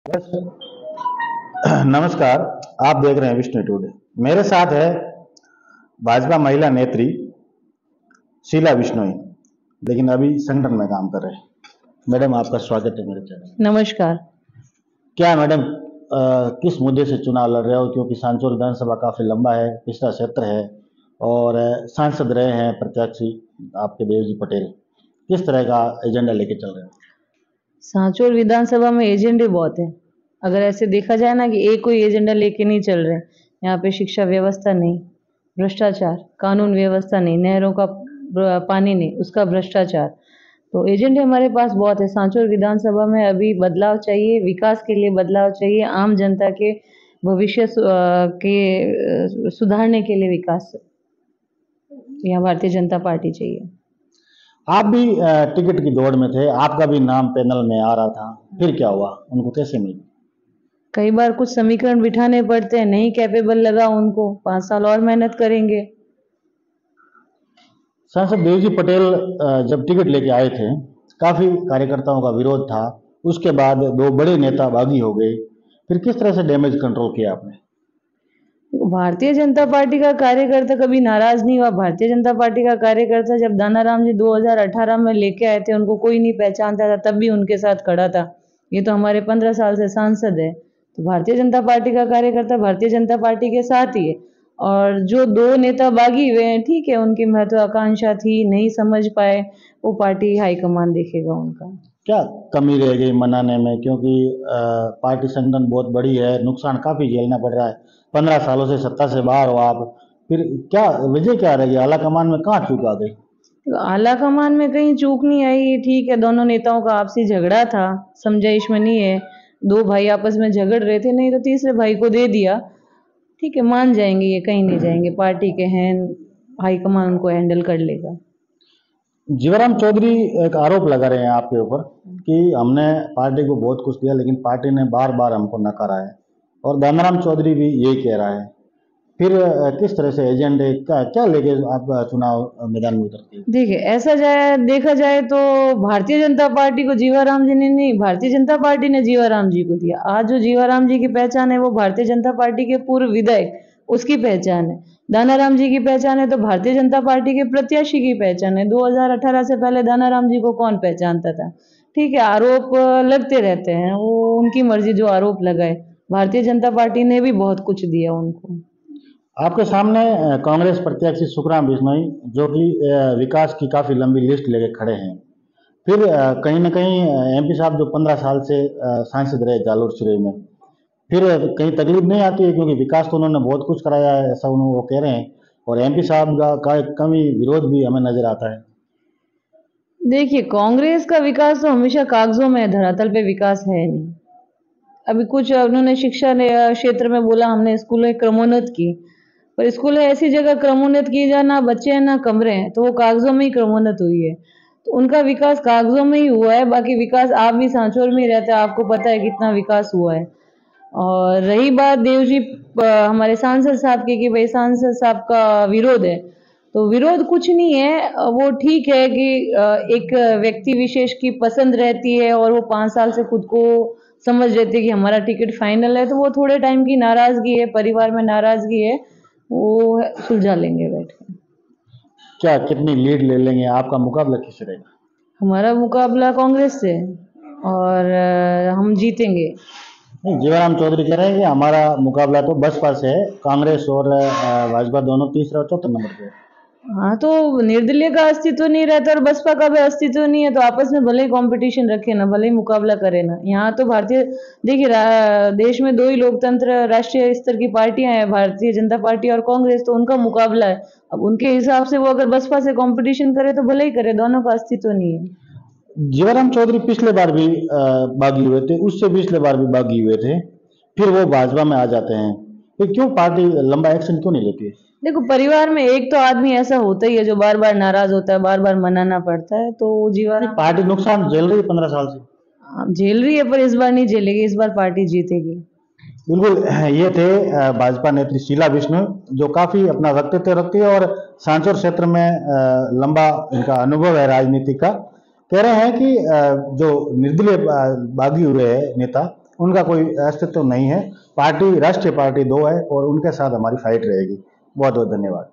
बस। नमस्कार। आप देख रहे हैं विष्णु टुडे। मेरे साथ है भाजपा महिला नेत्री शीला बिश्नोई, लेकिन अभी संगठन में काम कर रहे हैं। मैडम, आपका स्वागत है मेरे चैनल। नमस्कार। क्या मैडम, किस मुद्दे से चुनाव लड़ रहे हो? क्योंकि सांचौर विधानसभा काफी लंबा है, पिछला क्षेत्र है और सांसद रहे हैं प्रत्याशी आपके देवजी पटेल। किस तरह का एजेंडा लेके चल रहे हो? सांचौर विधानसभा में एजेंडे बहुत है। अगर ऐसे देखा जाए ना कि एक कोई एजेंडा लेके नहीं चल रहे। यहाँ पे शिक्षा व्यवस्था नहीं, भ्रष्टाचार, कानून व्यवस्था नहीं, नहरों का पानी नहीं, उसका भ्रष्टाचार। तो एजेंडे हमारे पास बहुत है। सांचौर विधानसभा में अभी बदलाव चाहिए, विकास के लिए बदलाव चाहिए, आम जनता के भविष्य के सुधारने के लिए विकास यहाँ भारतीय जनता पार्टी चाहिए। आप भी टिकट की दौड़ में थे, आपका भी नाम पैनल में आ रहा था, फिर क्या हुआ? उनको कैसे मिली? कई बार कुछ समीकरण बिठाने पड़ते हैं, नहीं कैपेबल लगा उनको, 5 साल और मेहनत करेंगे। सांसद देवजी पटेल जब टिकट लेके आए थे, काफी कार्यकर्ताओं का विरोध था। उसके बाद दो बड़े नेता बागी हो गए। फिर किस तरह से डैमेज कंट्रोल किया आपने? भारतीय जनता पार्टी का कार्यकर्ता कभी नाराज नहीं हुआ। भारतीय जनता पार्टी का कार्यकर्ता जब दानाराम जी 2018 में लेके आए थे, उनको कोई नहीं पहचानता था, तब भी उनके साथ खड़ा था। ये तो हमारे 15 साल से सांसद है। तो भारतीय जनता पार्टी का कार्यकर्ता भारतीय जनता पार्टी के साथ ही है। और जो दो नेता बागी हुए हैं, ठीक है, उनकी महत्वाकांक्षा थी, नहीं समझ पाए, वो पार्टी हाईकमान देखेगा उनका। क्या कमी रह गई मनाने में? क्योंकि पार्टी संगठन बहुत बड़ी है, नुकसान काफी झेलना पड़ रहा है। 15 सालों से सत्ता से बाहर हो आप, फिर क्या वजह क्या रह गई? आला कमान में कहाँ चूक आ गई? तो आला कमान में कहीं चूक नहीं आई। ठीक है, दोनों नेताओं का आपसी झगड़ा था, समझाइश में नहीं है। दो भाई आपस में झगड़ रहे थे, नहीं तो तीसरे भाई को दे दिया। ठीक है, मान जाएंगे, ये कहीं नहीं जाएंगे, पार्टी के हैं, हाईकमान उनको हैंडल कर लेगा। जीवाराम चौधरी एक आरोप लगा रहे हैं आपके ऊपर कि हमने पार्टी को बहुत कुछ दिया, लेकिन पार्टी ने बार बार हमको नकारा है। और दानाराम चौधरी भी यही कह रहा है। फिर किस तरह से एजेंडे क्या क्या लेके आप चुनाव मैदान में उतरती है? देखिए, ऐसा जाए देखा जाए तो भारतीय जनता पार्टी को जीवाराम जी ने नहीं, भारतीय जनता पार्टी ने जीवाराम जी को दिया। आज जो जीवाराम जी की पहचान है वो भारतीय जनता पार्टी के पूर्व विधायक, उसकी पहचान है। दानाराम जी की पहचान है तो भारतीय जनता पार्टी के प्रत्याशी की पहचान है। 2018 से पहले दानाराम जी को कौन पहचानता था? ठीक है, आरोप लगते रहते हैं, वो उनकी मर्जी, जो आरोप लगाए। भारतीय जनता पार्टी ने भी बहुत कुछ दिया उनको। आपके सामने कांग्रेस प्रत्याशी सुखराम बिश्नोई, जो कि विकास की काफी लंबी लिस्ट लेके खड़े हैं। फिर कहीं ना कहीं एमपी साहब जो 15 साल से सांसद रहे जालोर चिरे में, फिर कहीं तकलीफ नहीं आती है? क्योंकि विकास तो उन्होंने बहुत कुछ कराया है, ऐसा उन्होंने वो कह रहे हैं। और एमपी साहब का कमी विरोध भी हमें नजर आता है। देखिए, कांग्रेस का विकास तो हमेशा कागजों में है, धरातल पे विकास है नहीं। अभी कुछ उन्होंने शिक्षा क्षेत्र में बोला, हमने स्कूलें क्रमोन्नत की, पर स्कूलें ऐसी जगह क्रमोन्नत की जहाँ ना बच्चे हैं ना कमरे हैं, तो वो कागजों में ही क्रमोन्नत हुई है। तो उनका विकास कागजों में ही हुआ है। बाकी विकास, आप भी सांचौर में ही रहते हैं, आपको पता है कितना विकास हुआ है। और रही बात देवजी हमारे सांसद साहब की, कि भाई सांसद साहब का विरोध है, तो विरोध कुछ नहीं है। वो ठीक है कि एक व्यक्ति विशेष की पसंद रहती है और वो 5 साल से खुद को समझ लेते हैं कि हमारा टिकट फाइनल है, तो वो थोड़े टाइम की नाराजगी है, परिवार में नाराजगी है, वो सुलझा लेंगे बैठ के। क्या कितनी लीड ले लेंगे? आपका मुकाबला किससे रहेगा? हमारा मुकाबला कांग्रेस से, और हम जीतेंगे। नहीं, जीवाराम चौधरी कह रहे हैं कि हमारा मुकाबला तो बसपा से है, कांग्रेस और भाजपा दोनों तीसरा और चौथा नंबर पे है। हाँ, तो निर्दलीय का अस्तित्व नहीं रहता और बसपा का भी अस्तित्व नहीं है, तो आपस में भले ही कंपटीशन रखे ना, भले ही मुकाबला करे ना। यहाँ तो भारतीय, देखिए, देश में दो ही लोकतंत्र राष्ट्रीय स्तर की पार्टियां हैं, भारतीय जनता पार्टी और कांग्रेस, तो उनका मुकाबला है। अब उनके हिसाब से वो अगर बसपा से कंपटीशन करे तो भले ही करे, दोनों का अस्तित्व नहीं है। जीवाराम चौधरी पिछले बार भी बागी हुए थे, उससे पिछले बार भी बागी हुए थे, फिर वो भाजपा में आ जाते हैं। फिर क्यों पार्टी लंबा एक्शन क्यों नहीं लेती है? देखो, परिवार में एक तो आदमी ऐसा होता ही है जो बार बार नाराज होता है, बार बार मनाना पड़ता है, तो नहीं, जीवाराम पार्टी नुकसान झेल रही है 15 साल से। झेल रही है, पर इस बार नहीं झेलेगी, इस बार पार्टी जीतेगी। बिल्कुल। ये थे भाजपा नेत्री शीला बिश्नोई, जो काफी अपना व्यक्तित्व रखती है और सांसौर क्षेत्र में लंबा इनका अनुभव है राजनीति का। कह रहे हैं कि जो निर्दलीय बागी हुए हैं नेता, उनका कोई अस्तित्व नहीं है। पार्टी राष्ट्रीय पार्टी 2 है और उनके साथ हमारी फाइट रहेगी। बहुत बहुत धन्यवाद।